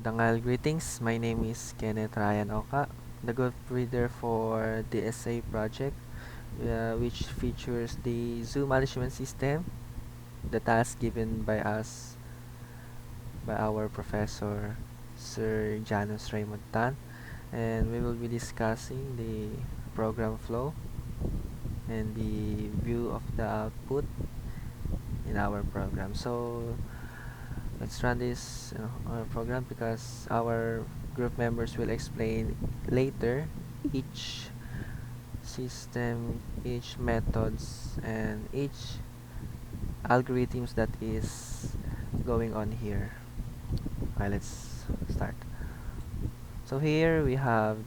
Dangal greetings. My name is Kenneth Ryan Oka, the group reader for the essay project, which features the zoo management system, the task given by us by our professor, Sir Janus Raymond Tan, and we will be discussing the program flow and the view of the output in our program. So let's run this program because our group members will explain later each system, each methods, and each algorithms that is going on here. Alright, let's start. So here we have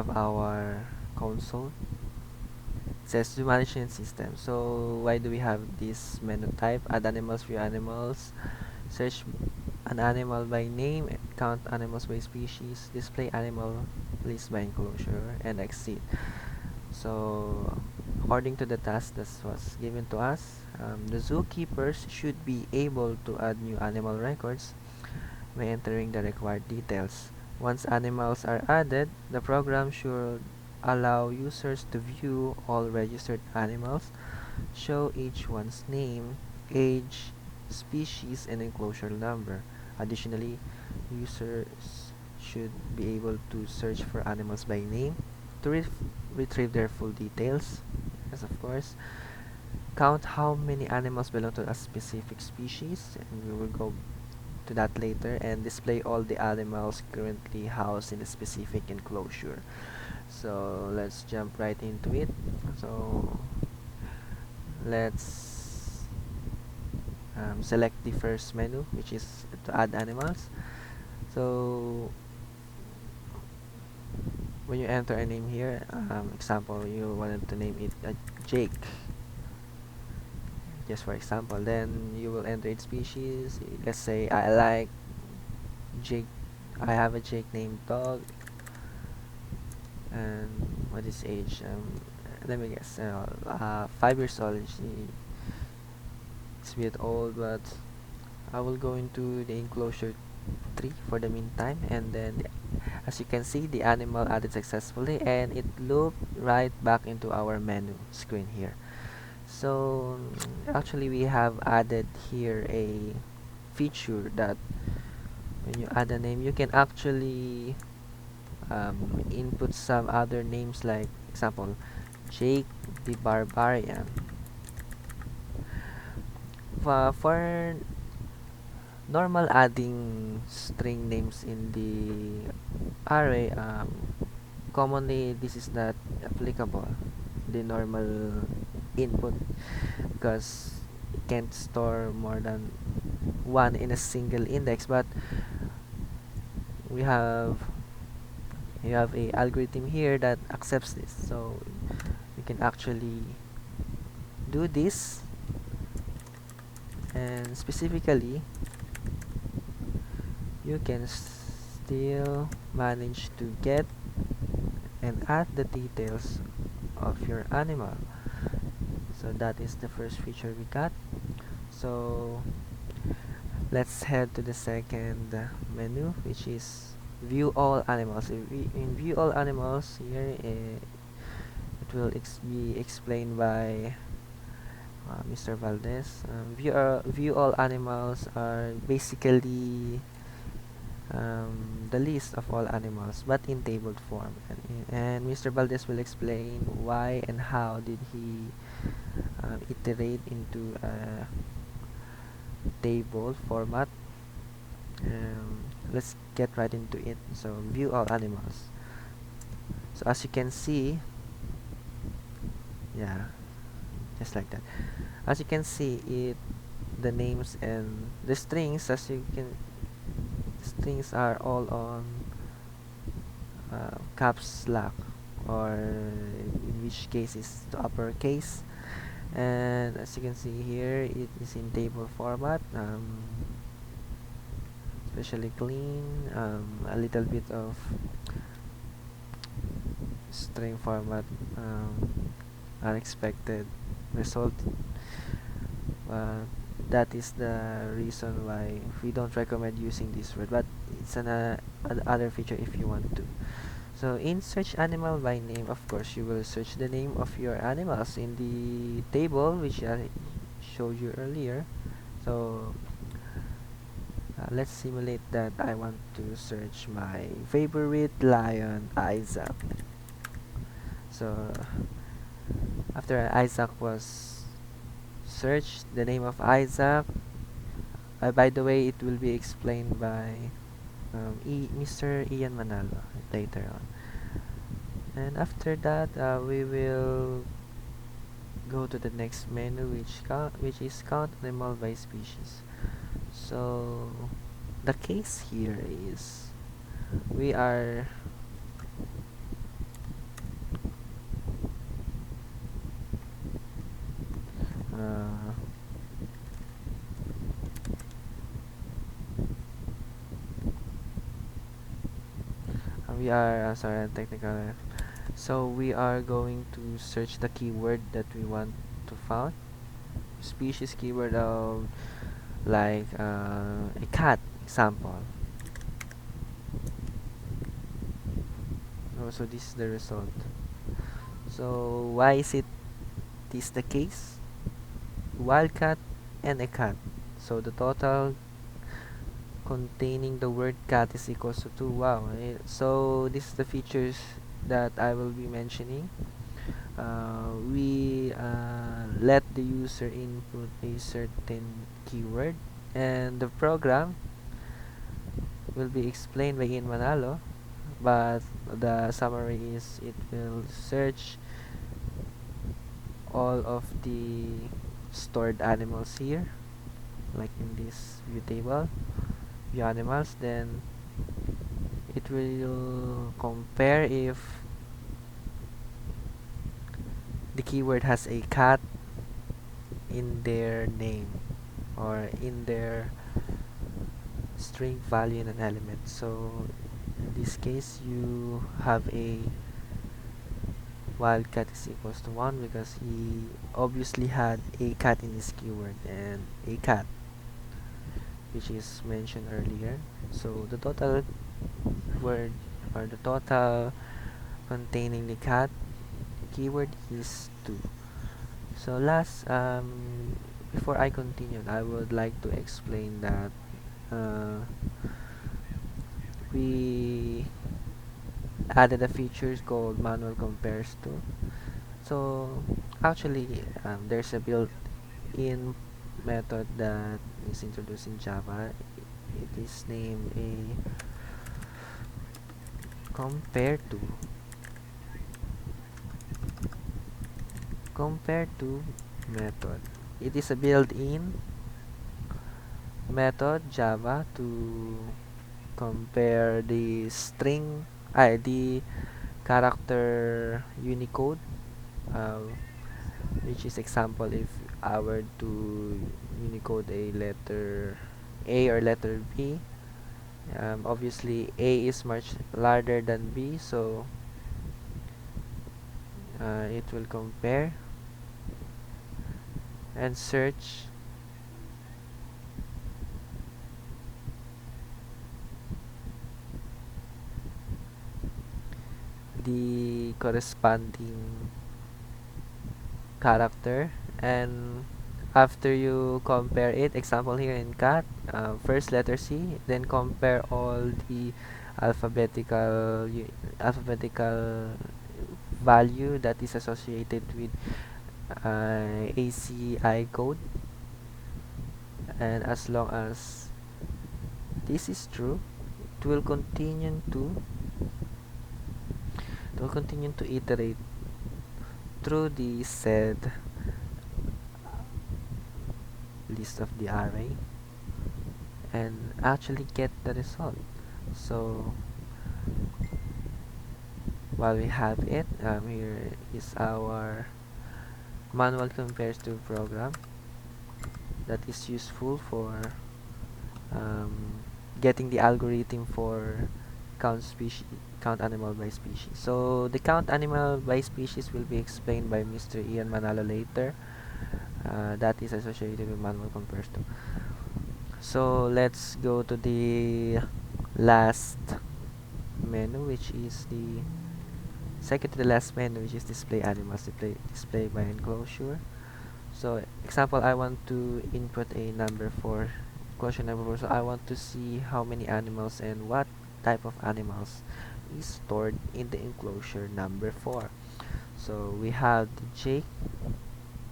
our console. It says to management system. So why do we have this menu type? Add animals, view animals, search an animal by name, count animals by species, display animal list by enclosure, and exit. So according to the task that was given to us, the zookeepers should be able to add new animal records by entering the required details. Once animals are added, the program should allow users to view all registered animals, show each one's name, age, species, and enclosure number. Additionally, users should be able to search for animals by name to retrieve their full details. Yes, of course. Count how many animals belong to a specific species, and we will go to that later, and display all the animals currently housed in a specific enclosure. So let's jump right into it. So let's select the first menu, which is to add animals. So when you enter a name here, example, you wanted to name it Jake, just for example, then you will enter its species. Let's say I like Jake, I have a Jake named dog, and what is age? Let me guess, 5 years old. It's a bit old, but I will go into the enclosure 3 for the meantime, and then as you can see, the animal added successfully, and it looped right back into our menu screen here. So actually we have added here a feature that when you add a name, you can actually input some other names, like example Jake the Barbarian. For normal adding string names in the array, commonly this is not applicable, the normal input, because it can't store more than one in a single index. But we have a algorithm here that accepts this, so we can actually do this, and specifically you can still manage to get and add the details of your animal. So that is the first feature we got. So let's head to the second menu, which is view all animals. In view all animals here, it will be explained by Mr. Valdez. View all animals are basically the list of all animals, but in table form, and Mr. Valdez will explain why and how did he iterate into a table format. Let's get right into it. So view all animals. So as you can see, yeah, just like that. As you can see, the names and the strings, strings are all on caps lock, or in which case is to uppercase. And as you can see here, it is in table format. especially clean, a little bit of string format, unexpected result. uh, that is the reason why we don't recommend using this word, but it's an other feature if you want to. So in search animal by name, of course you will search the name of your animals in the table which I showed you earlier. So let's simulate that I want to search my favorite lion, Isaac. So after Isaac was searched, the name of Isaac, by the way, it will be explained by Mr. Ian Manalo later on. And after that, we will go to the next menu, which is count animal by species. So the case here is we are uh, sorry, technical. So we are going to search the keyword that we want to find. Species keyword of like a cat example. Oh, so this is the result. So why is it this the case? Wildcat and a cat. So the total containing the word cat is equals to 2. Wow. So this is the features that I will be mentioning. We let the user input a certain keyword, and the program will be explained by Ian Manalo, but the summary is it will search all of the stored animals here, like in this view table, view animals. Then it will compare if the keyword has a cat in their name or in their string value in an element. So in this case you have a wildcat is equals to 1 because he obviously had a cat in his keyword and a cat which is mentioned earlier. So the total word or the total containing the cat keyword is 2. So last, before I continue, I would like to explain that uh, we added a feature called manual compares to. So actually, there's a built-in method that is introduced in Java. It is named a compare to. Compare to method. It is a built-in method Java to compare the the character Unicode, uh, which is example if I were to Unicode a letter A or letter B. Obviously A is much larger than B, so it will compare and search the corresponding character. And after you compare it, example here in cat, first letter C, then compare all the alphabetical alphabetical value that is associated with ACI code, and as long as this is true, it will continue to iterate through the said list of the array and actually get the result. So while we have it, here is our manual compares to program that is useful for um, getting the algorithm for count species, count animal by species. So the count animal by species will be explained by Mr. Ian Manalo later. That is associated with manual conversion. So let's go to the last menu, which is the second to the last menu, which is display animals, display by enclosure. So example, I want to input a number for enclosure number 4. So I want to see how many animals and what type of animals is stored in the enclosure number 4. So we have the jake,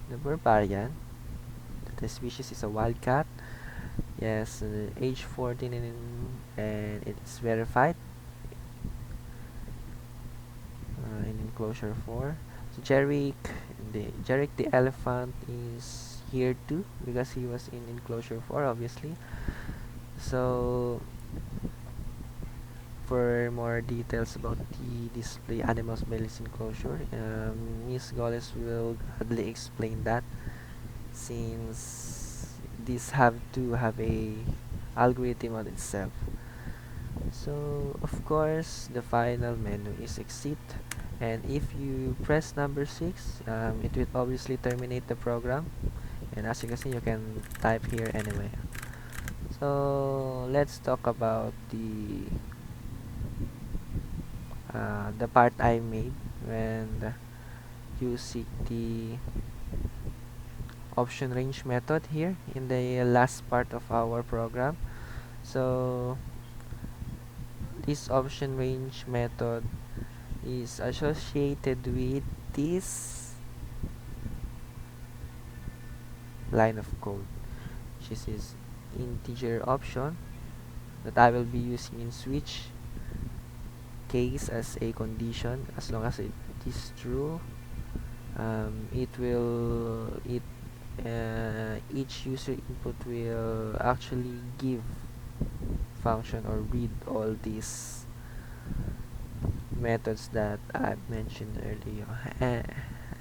the barbarian. The species is a wildcat. Yes, age 14 and it's verified in enclosure 4. So Jerick the elephant is here too because he was in enclosure 4 obviously. So for more details about the display animals by list enclosure, Miss Goles will gladly explain that since these have to have a algorithm on itself. So of course the final menu is exit, and if you press number 6, it will obviously terminate the program, and as you can see you can type here anyway. So let's talk about the part I made when using the option range method here in the last part of our program. So this option range method is associated with this line of code, which is integer option that I will be using in switch case as a condition. As long as it is true, it will each user input will actually give function or read all these methods that I've mentioned earlier.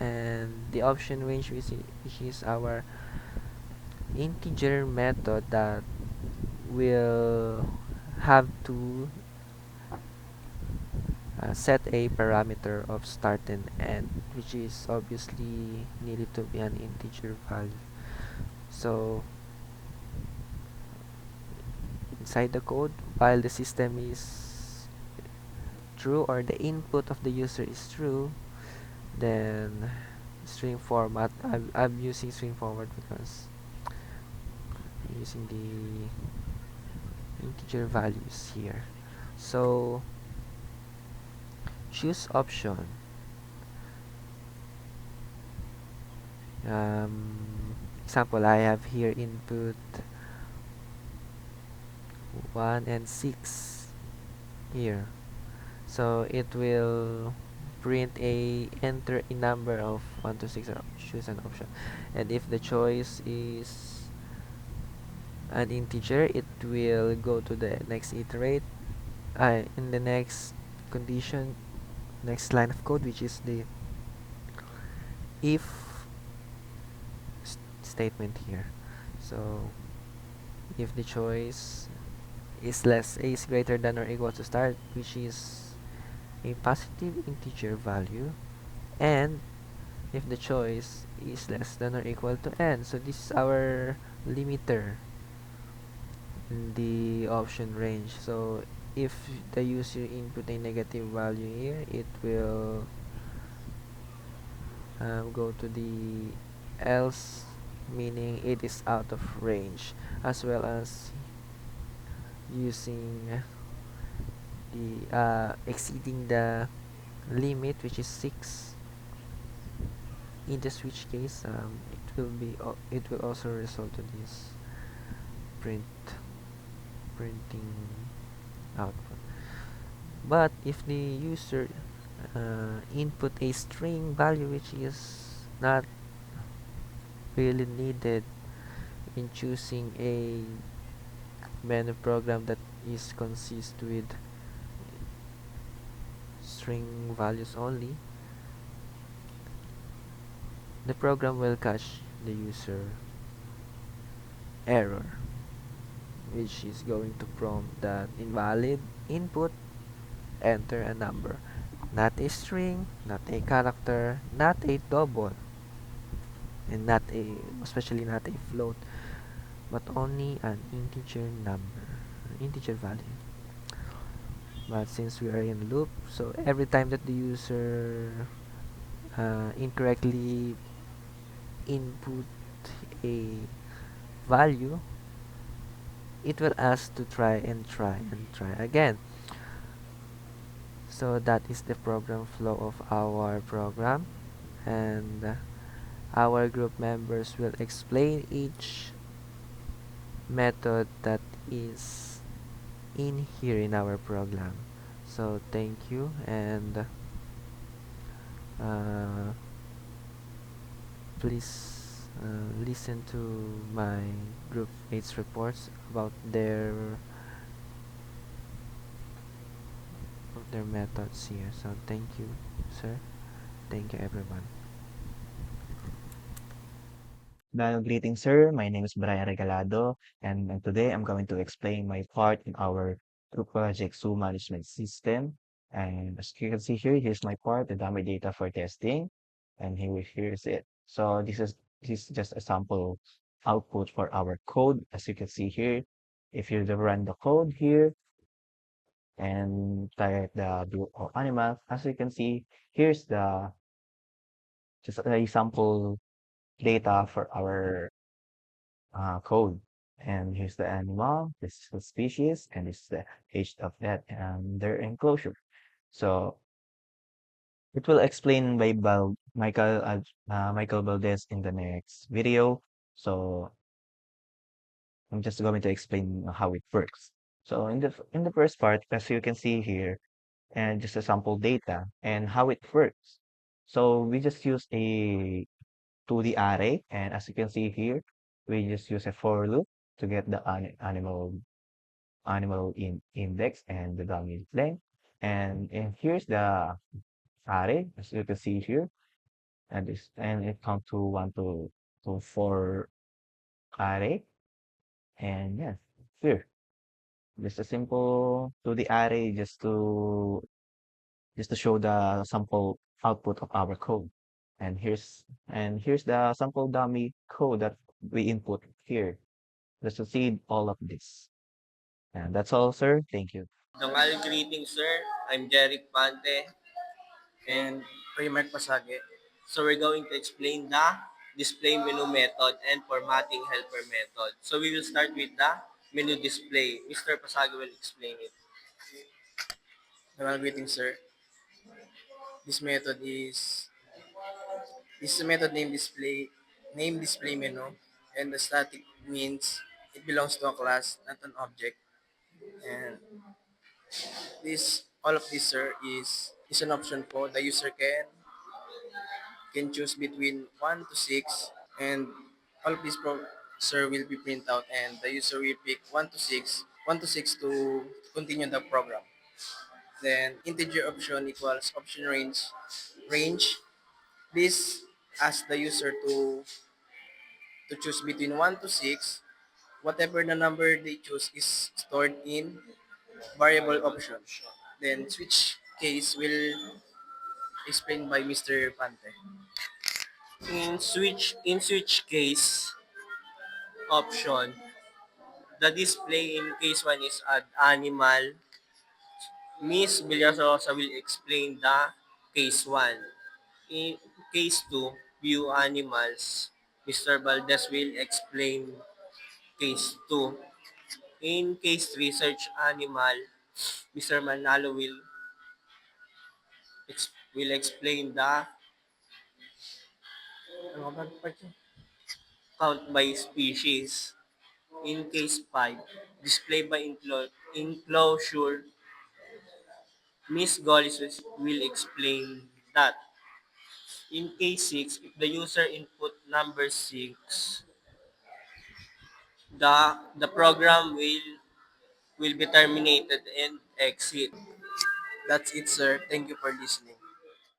And the option range, which is our integer method that will have to set a parameter of start and end, which is obviously needed to be an integer value. So inside the code, while the system is true or the input of the user is true, then string format, I'm using string format because I'm using the integer values here. So choose option. Example, I have here input 1 and 6 here. So it will print a enter a number of 1 to 6 or choose an option. And if the choice is an integer, it will go to the next iterate in the next condition, next line of code, which is the if statement here. So if the choice is greater than or equal to start, which is a positive integer value, and if the choice is less than or equal to n. So this is our limiter in the option range. So if the user input a negative value here, it will go to the else, meaning it is out of range, as well as using the exceeding the limit, which is 6. In the switch case, it will also result to this printing output. But if the user input a string value, which is not really needed in choosing a menu program that is consist with string values only, the program will catch the user error, which is going to prompt that invalid input, enter a number. Not a string, not a character, not a double, and not a, especially not a float, but only an integer number, an integer value. But since we are in loop, so every time that the user incorrectly input a value, it will ask to try and try and try again. So that is the program flow of our program, and our group members will explain each method that is in here in our program. So thank you, and uh, please listen to my group mates reports about their methods here. So thank you, sir. Thank you, everyone. Well, greetings, sir. My name is Brian Regalado, and today I'm going to explain my part in our group project zoo management system. And as you can see here, here's my part, the dummy data for testing, and here's it. So this is just a sample output for our code. As you can see here, if you run the code here and type the blue or animal, as you can see, here's the just a sample data for our code. And here's the animal, this is the species, and this is the age of that and their enclosure. So it will explain by Michael Valdez in the next video. So I'm just going to explain how it works. So in the first part, as you can see here, and just a sample data and how it works. So we just use a 2D array, and as you can see here, we just use a for loop to get the animal in index and the dummy length. And here's the array, as you can see here, and it count to one to four array. And yes, here, just a simple to the array just to show the sample output of our code. And here's the sample dummy code that we input here. Let's see all of this. And that's all, sir. Thank you. Tanghali greetings, sir. I'm Jeric Pante and Primark Pasage. So we're going to explain the display menu method and formatting helper method. So we will start with the menu display. Mr. Pasage will explain it. Well, greetings, sir. This method is this is a method name display menu, and the static means it belongs to a class, not an object. And this all of this, sir, is an option for the user can choose between 1 to 6, and all of this sir will be print out, and the user will pick 1 to 6 to continue the program. Then integer option equals option range. This asks the user to choose between 1 to 6. Whatever the number they choose is stored in variable option. Then switch case will explained by Mr. Pante. In switch case option, the display in case 1 is add animal. Miss Villarosa will explain the case 1. In case 2, view animals. Mr. Valdez will explain case 2. In case 3, search animal. Mr. Manalo will explain the ano ba part yun? Count by species. In case 5, display by enclosure. Miss Gollis will explain that. In case 6, if the user input number 6, the program will be terminated and exit. That's it, sir. Thank you for listening.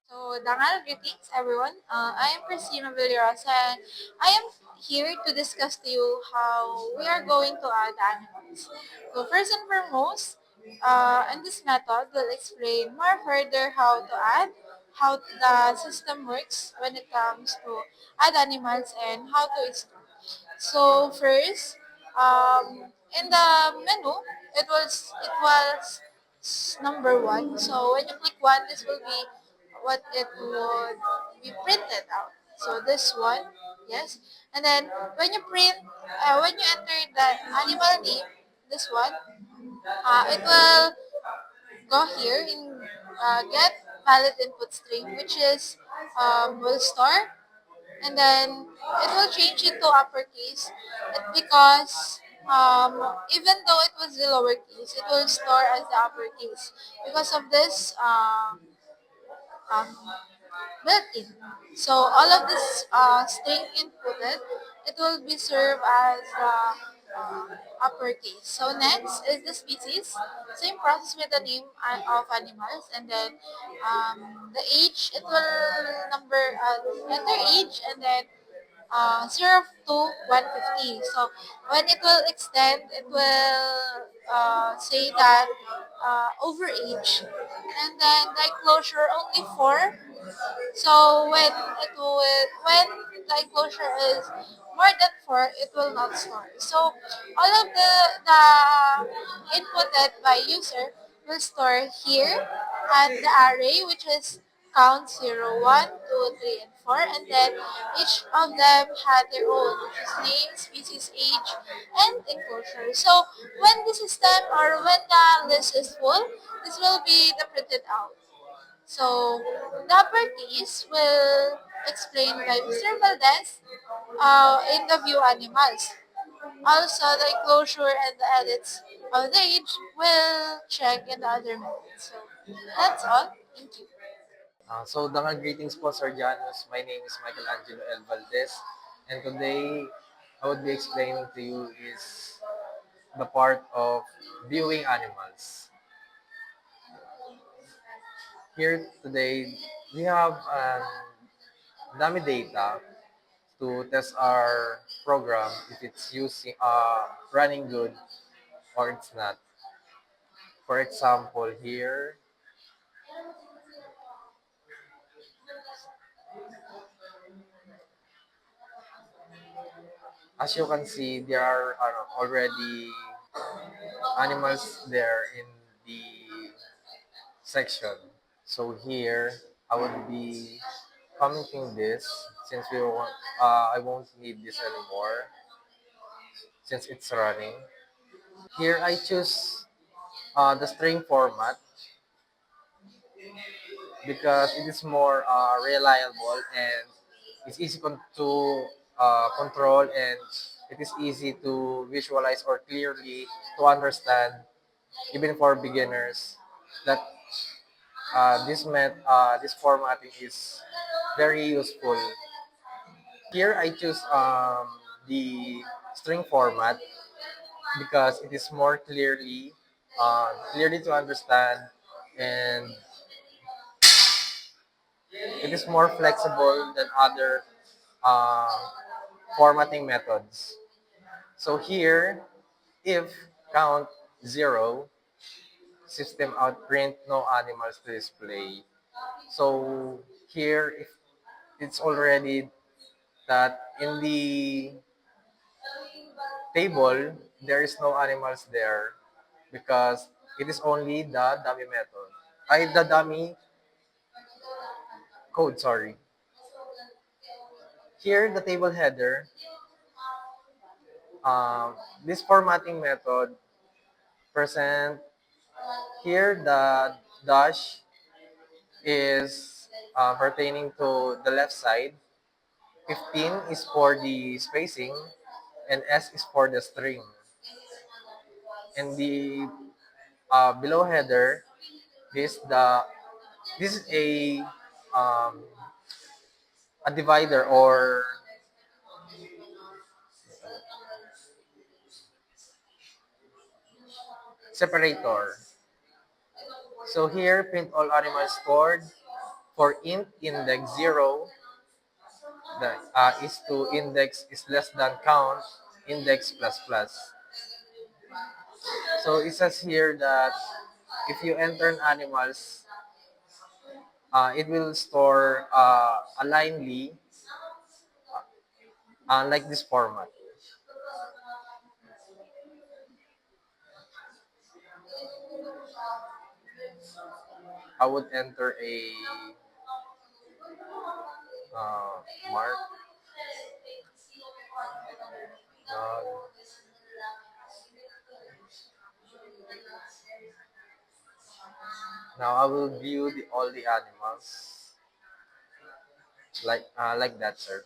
So, dangal greetings, everyone. I am Priscilla Villarosa, and I am here to discuss to you how we are going to add animals. So first and foremost, in this method, we'll explain more further how to add, how the system works when it comes to add animals, and how to install. So first, in the menu, it was number one. So when you click one, this will be what it would be printed out. So this one, yes. And then when you print, when you enter the animal name, this one, it will go here in get valid input string, which is will store, and then it will change it to uppercase because even though it was the lowercase, it will store as the uppercase because of this um, built-in. So all of this string inputted, it will be served as uppercase. So next is the species. Same process with the name of animals, and then the age, it will enter age, and then 0 to 150. So when it will extend, it will say that over age, and then the enclosure only 4. So when the enclosure is more than 4, it will not store. So all of the inputted by user will store here at the array, which is count 0, 1, 2, 3, and 4, and then each of them had their own, which is name, species, age, and enclosure. So when the system or when the list is full, this will be the printed out. So the uppercase will explain by Mr. Valdez in the view animals. Also, the enclosure and the edits of the age will check in the other methods. So that's all. Thank you. Dangal greetings po, Sir Janus. My name is Michelangelo L. Valdez. And today, I would be explaining to you is the part of viewing animals. Here today, we have dummy data to test our program if it's using running good or it's not. For example, here, as you can see, there are already animals there in the section. So here, I would be commenting this since I won't need this anymore since it's running. Here, I choose the string format because it is more reliable and it's easy to control, and it is easy to visualize or clearly to understand even for beginners that this formatting is very useful. Here I choose the string format because it is more clearly to understand, and it is more flexible than other uh, formatting methods. So here, if count 0, system out print no animals to display. So here, if it's already that in the table, there is no animals there because it is only the dummy method. The dummy code, sorry. Here, the table header, this formatting method present here the dash is pertaining to the left side. 15 is for the spacing, and S is for the string. And the below header, this is um, a divider or separator. So here, print all animals stored for int index 0 the is to index is less than count index plus plus. So it says here that if you enter an animals, it will store a linely like this format. I would enter a mark. Uh, Now I will view all the animals like that, sir.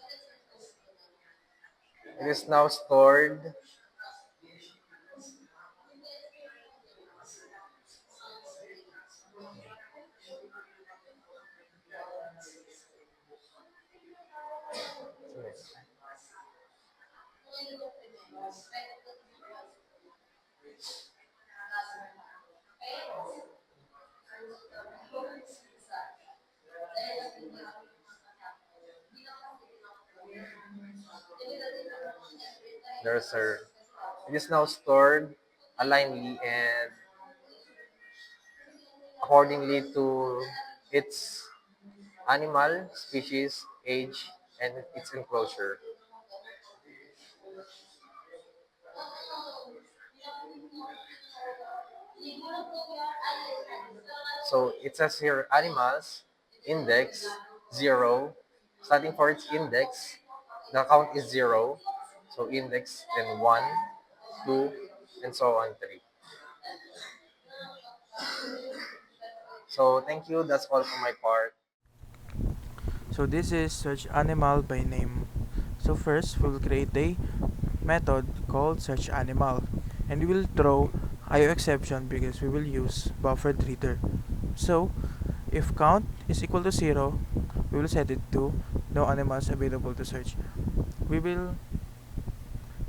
It is now stored. There's sir. It is now stored alignedly and accordingly to its animal, species, age, and its enclosure. So it says here animals, index, 0. Starting for its index, the count is 0. So index and 1, 2, and so on 3. So thank you. That's all for my part. So this is search animal by name. So first we will create a method called search animal, and we will throw IO exception because we will use buffered reader. So if count is equal to 0, we will set it to no animals available to search. We will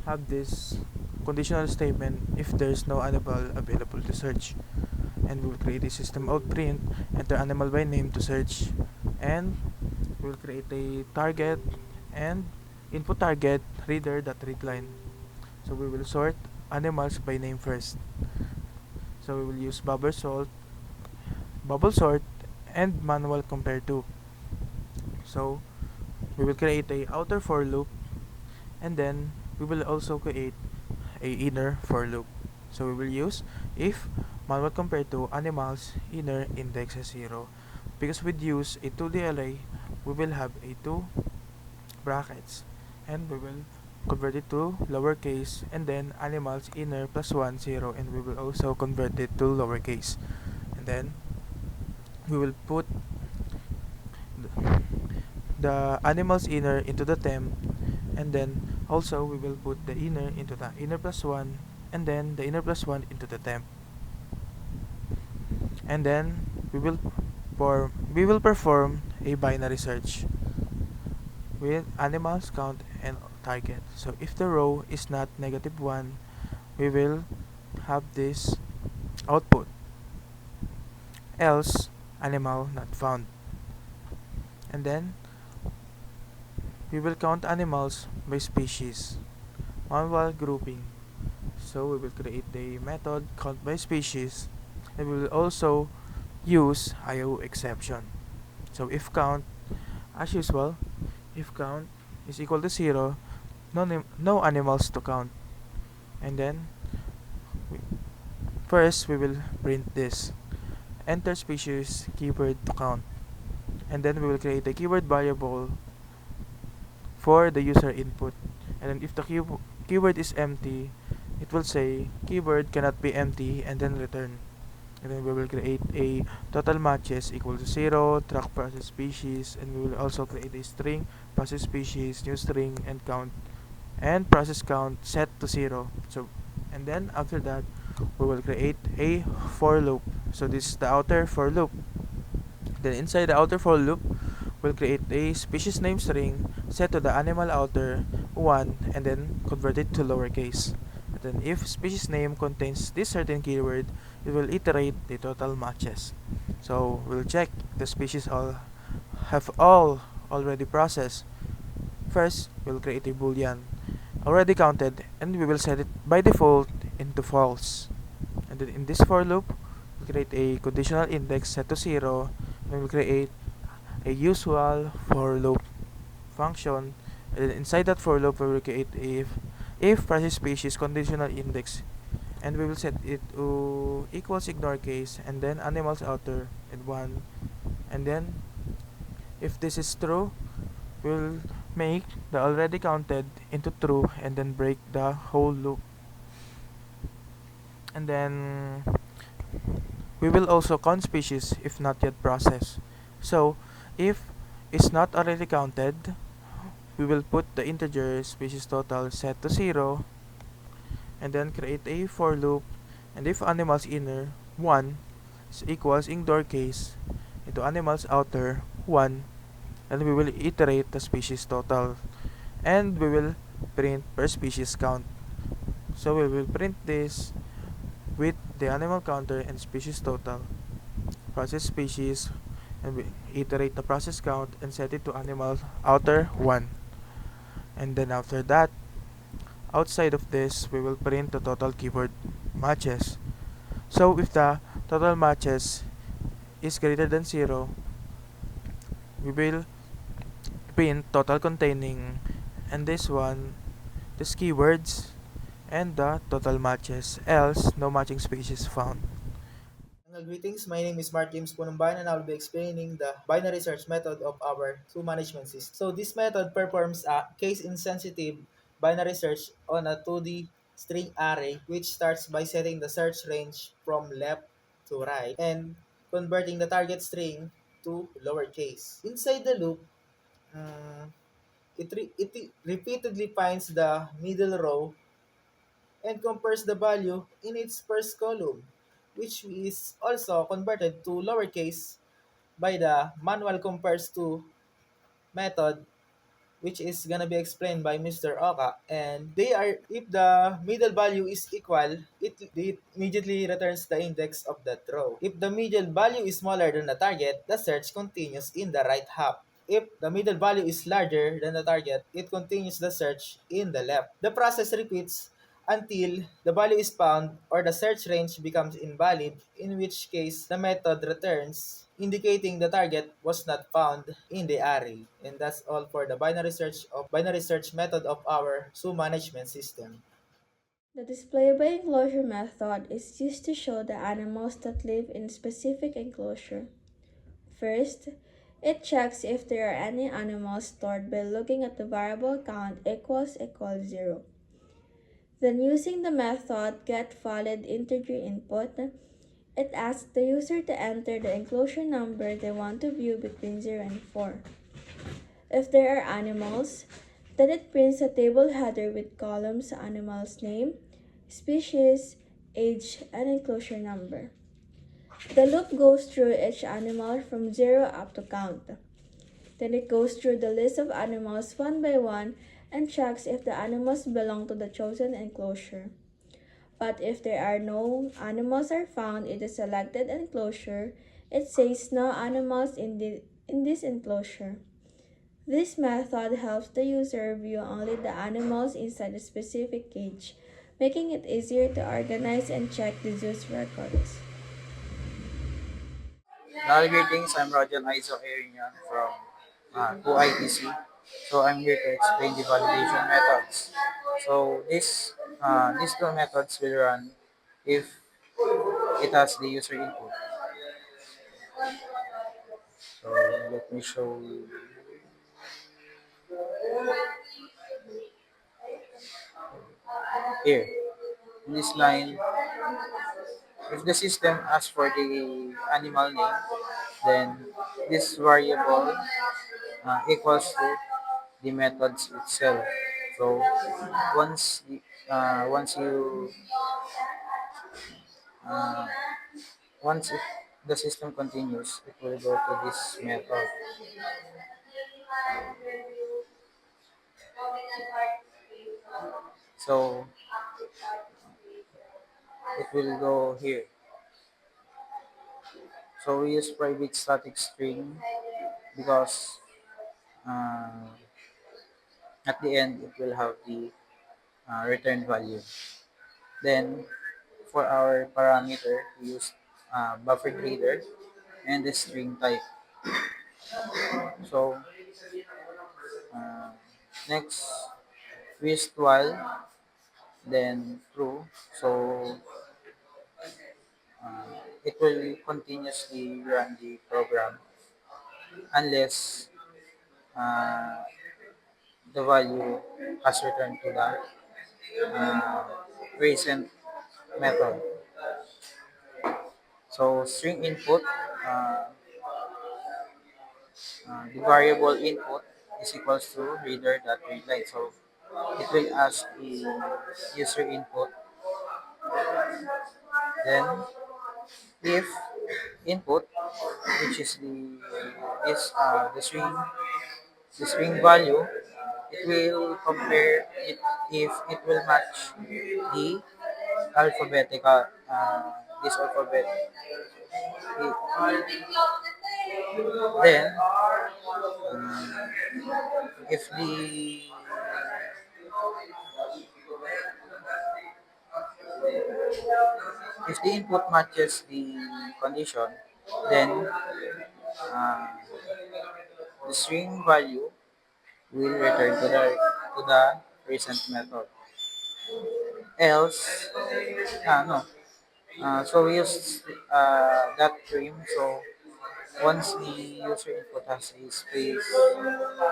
have this conditional statement if there is no animal available to search, and we will create a system out print, enter animal by name to search, and we will create a target and input target reader dot read line. So we will sort animals by name first. So we will use bubble sort, and manual compare to. So we will create a outer for loop, and then we will also create a inner for loop. So we will use if manual compare to animals inner index is 0. Because with use a 2D array, we will have a 2 brackets, and we will convert it to lowercase, and then animals inner plus 1 0, and we will also convert it to lowercase, and then we will put the animals inner into the temp, and then also we will put the inner into the inner plus 1, and then the inner plus 1 into the temp, and then we will perform a binary search with animals count and target. So if the row is not -1, we will have this output, else animal not found. And then we will count animals by species, manual grouping. So we will create the method count by species, and we will also use IO exception. So if count, as usual, if count is equal to 0, no animals to count. And then we, first we will print this, enter species keyword to count, and then we will create a keyword variable for the user input. And then if the keyword is empty, it will say keyword cannot be empty, and then return. And then we will create a total matches equal to 0, track process species, and we will also create a string process species, new string, and process count set to 0. So, and then after that we will create a for loop. So this is the outer for loop. Then inside the outer for loop, we'll create a species name string set to the animal outer 1, and then convert it to lowercase. And then if species name contains this certain keyword, it will iterate the total matches. So we'll check the species all have all already processed. first, we'll create a boolean already counted, and we will set it by default into false. And then in this for loop, we'll create a conditional index set to 0, and we'll create a usual for loop function, and then inside that for loop we will create if process species conditional index, and we will set it to equals ignore case, and then animals outer and 1, and then if this is true, we'll make the already counted into true and then break the whole loop. And then we will also count species if not yet processed. So if it's not already counted, we will put the integer species total set to 0, and then create a for loop, and if animals inner 1 is equals indoor case into animals outer 1, and we will iterate the species total, and we will print per species count. So we will print this with the animal counter and species total, process species, and we iterate the process count and set it to animal outer 1. And then after that, outside of this, we will print the total keyword matches. So if the total matches is greater than 0, we will print total containing, and this one, these keywords, and the total matches, else no matching species found. Greetings, my name is Mark James Punumban and I will be explaining the binary search method of our two management system. So this method performs a case-insensitive binary search on a 2D string array which starts by setting the search range from left to right and converting the target string to lowercase. Inside the loop, um, it repeatedly finds the middle row and compares the value in its first column, which is also converted to lowercase by the manual compares to method, which is gonna be explained by Mr. Oka. And they are, if the middle value is equal, it immediately returns the index of that row. If the middle value is smaller than the target, the search continues in the right half. If the middle value is larger than the target, it continues the search in the left. The process repeats until the value is found or the search range becomes invalid, in which case the method returns indicating the target was not found in the array. And that's all for the binary search method of our zoo management system. The display by enclosure method is used to show the animals that live in a specific enclosure. First, it checks if there are any animals stored by looking at the variable count equals 0. Then using the method getValidIntegerInput, it asks the user to enter the enclosure number they want to view between 0 and 4. If there are animals, then it prints a table header with columns animal's name, species, age, and enclosure number. The loop goes through each animal from 0 up to count. Then it goes through the list of animals one by one and checks if the animals belong to the chosen enclosure. But if there are no animals are found in the selected enclosure, it says no animals in this enclosure. This method helps the user view only the animals inside a specific cage, making it easier to organize and check the zoo's records. Greetings, I'm Roger Iso Erinian from 2ITC. So I'm here to explain the validation methods. So these two methods will run if it has the user input. So let me show you here. In this line, if the system asks for the animal name, then this variable equals to the methods itself. So once you uh, once the system continues, it will go to this method. So it will go here. So we use private static string because uh, At the end, it will have the return value. Then for our parameter, we use buffer reader and the string type. So uh, next, we use while, then true. So it will continuously run the program unless uh, the value has returned to the uh, recent method. So string input, uh, the variable input is equals to reader dot read line. So it will ask the user input. Then if input, which is the string value, it will compare it if it will match the alphabetical this alphabet. Then if the input matches the condition, then uh, the string value will return to the recent method. Else, no. So we use that trim. So once the user input has a space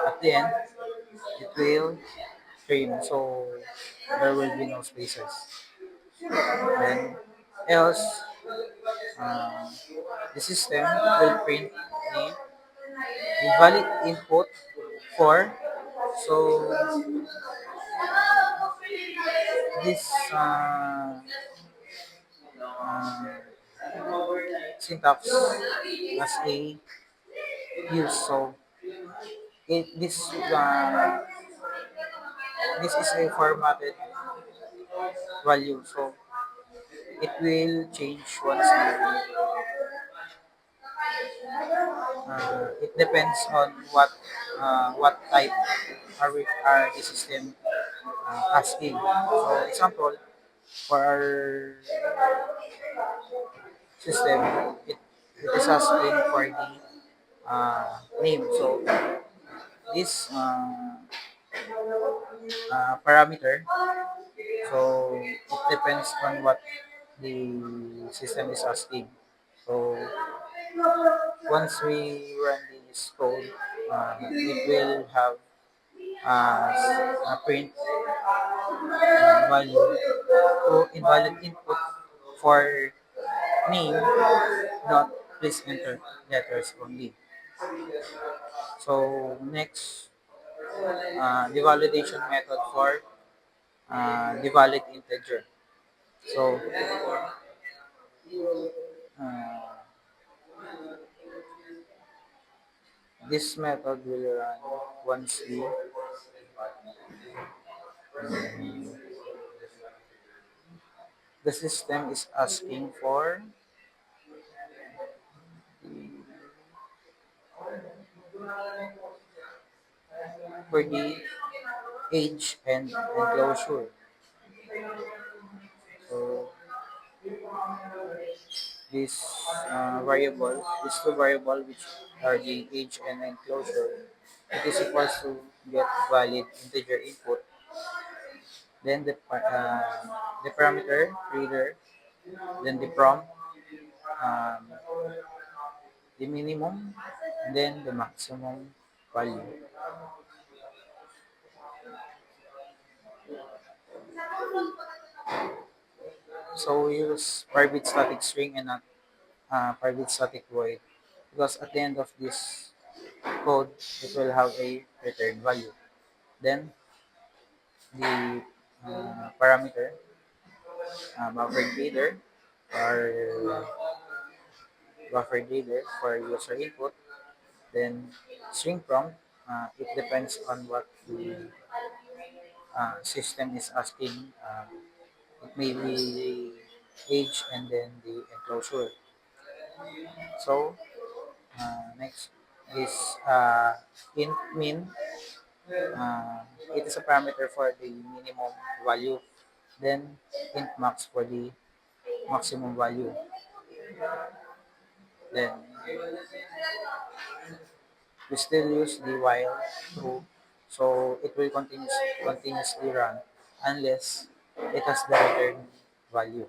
at the end, it will trim. So there will be no spaces. Then else, uh, the system will print the invalid input for. So this syntax as a use. So it, this is a formatted value. So it will change once it depends on what type are the system asking. So example, for our system, it is asking for the name. So this parameter, so it depends on what the system is asking. So once we run this code, it will have a print value to invalid input for name, not please enter letters only. So next, the validation method for the valid integer. So uh, this method will run once the system is asking for the age and enclosure. So this these two variable which are the age and enclosure, it is equals to get valid integer input. Then the parameter reader, then the prompt, um, the minimum, and then the maximum value. So we use private static string and not private static void because at the end of this code, it will have a return value. Then the parameter buffer reader or buffer reader for user input. Then string prompt, it depends on what the system is asking. It may be the age and then the enclosure. So next is int min. it is a parameter for the minimum value. Then int max for the maximum value. Then we still use the while true, so it will continuously run unless it has the return value.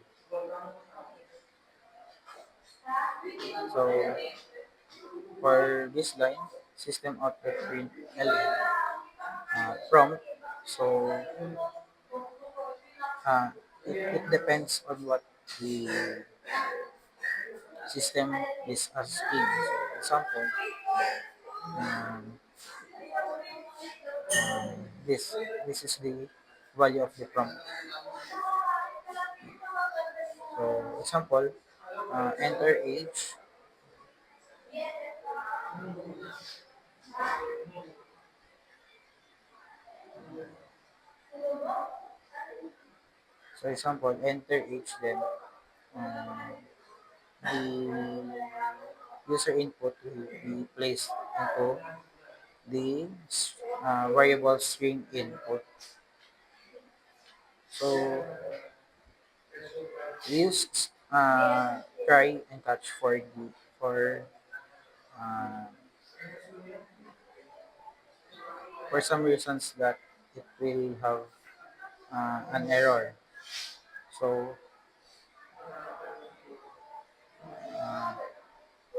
So for this line, system output print ln prompt. So uh, it depends on what the system is asking. So example, um, this this is the value of the prompt. So example, enter age. So example, enter age, then the user input will be placed into the variable string input. So we use try and catch uh, for some reasons that it will have an error. So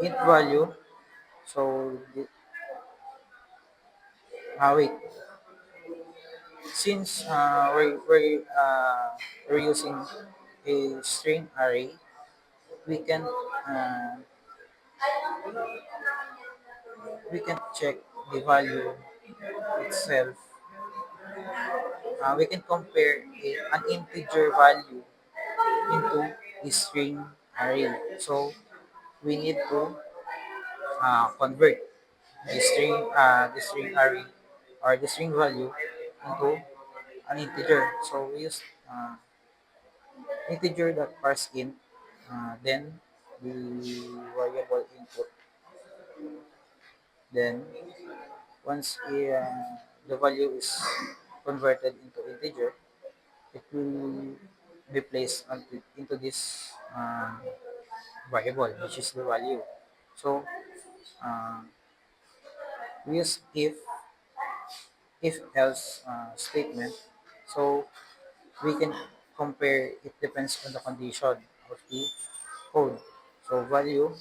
int value. So wait, since we're using a string array, we can uh, we can check the value itself. We can compare an integer value into a string array. So we need to convert the string array or the string value into an integer. So we use integer that parse int, then the variable input. Then once the value is converted into integer, it will be placed into this variable, which is the value. So uh, we use if else statement. So we can compare, it depends on the condition of the code. So value,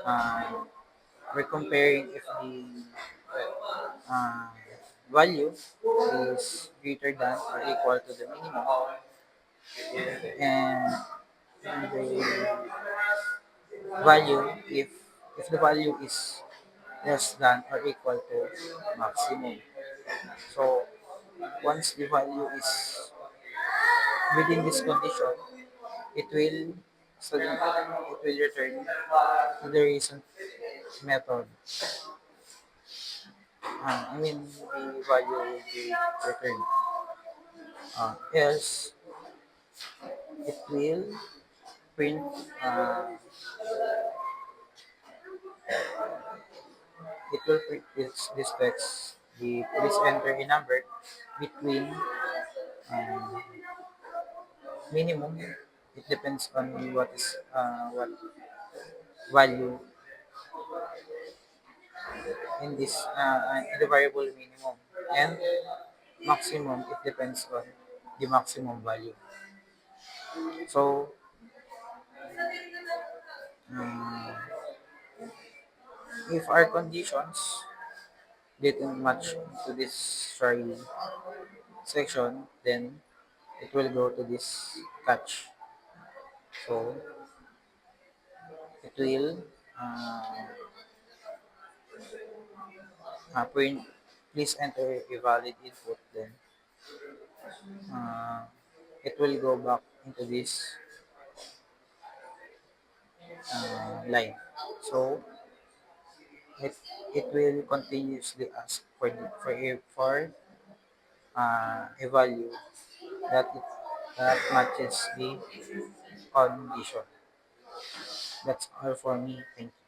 uh, we're comparing if the uh, value is greater than or equal to the minimum, and the value if the value is less than or equal to maximum. So once the value is within this condition, it will it will return to the recent method. I mean the value will be returned. Else it will print this text. The please enter a number between um, minimum. It depends on what value in this in the variable minimum, and maximum. It depends on the maximum value. So um, if our conditions didn't match to this try section, then it will go to this catch. So it will uh, print please enter a valid input, then uh, it will go back into this line. So it it will continuously ask for a value that matches the condition. That's all for me. Thank you.